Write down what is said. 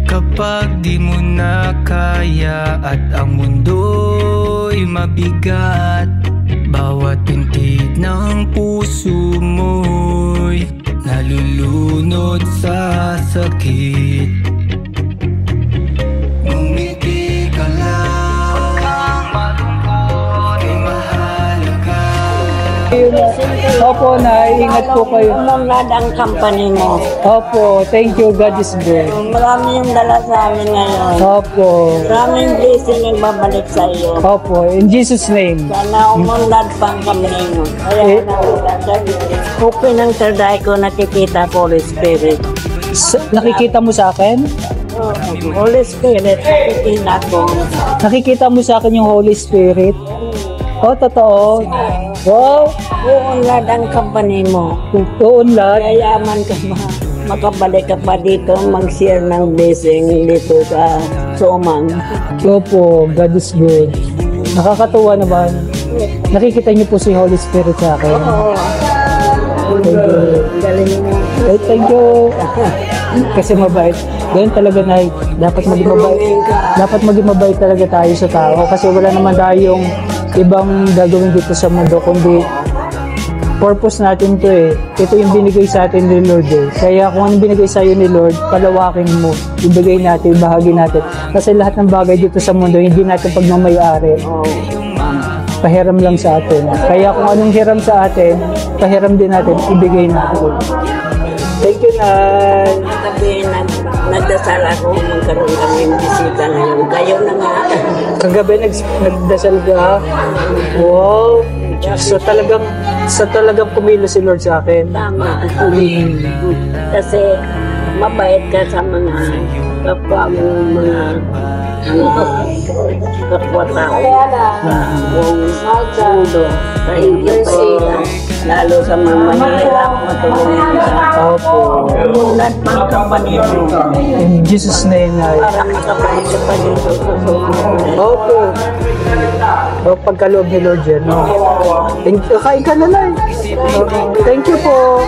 Kapag di mo na kaya at ang mundo'y mabigat, bawat pintig ng puso mo'y nalulunod sa sakit. Ngumiti ka lang, malungkot ay mahalaga. Opo, ingat po kayo. Umunlad ang company mo. Opo, thank you. God is good. Marami yung dala sa amin ngayon. Opo. Maraming blessing ang babalik sa iyo. Opo, in Jesus' name. Sana umunlad pang company mo. Kaya okay ng tarday ko nakikita ko Holy Spirit. Nakikita mo sa akin? Holy Spirit, nakikita ko. Nakikita mo sa akin yung Holy Spirit? Oh, totoo. Wow. Uunlad ang company mo. Uunlad. Yayaman ka ba? Makabalik ka pa dito, mag-share ng blessing dito sa Sumang. Opo, God is good. Nakakatuwa naman. Nakikita niyo po si Holy Spirit sa akin. Oo. Thank you. Galing mo. Thank you. Kasi mabait. Ganyan talaga na dapat maging mabait. Dapat maging mabait talaga tayo sa tao kasi wala naman tayong ibang gagawin dito sa mundo kundi purpose natin to eh. Ito yung binigay sa atin ni Lord eh. Kaya kung anong binigay sa iyo ni Lord, palawakin mo, ibigay natin, bahagi natin. Kasi lahat ng bagay dito sa mundo hindi natin pagmamayari. Pahiram lang sa atin. Kaya kung anong hiram sa atin, pahiram din natin, ibigay natin. Thank you, Nay. Kagabi, nagdasal ako, magkaroon kami ng bisita ngayon. Kayo na nga. Kagabi, nagdasal ka? Wow! So talagang kumilo si Lord sa akin. Tama. Kasi mabait ka sa mga kapwa mo, mga kapwa tao. Kung sudo, sa inyo pa lalo sa mga mahirap, matulungan sa Opo. ulat pang company mo. In Jesus' name, Nay. Para makabalik ka pa dito sa sumunod. Opo. O pagkaloob ni Lord yan, no? Kain ka na, Nay. Thank you po.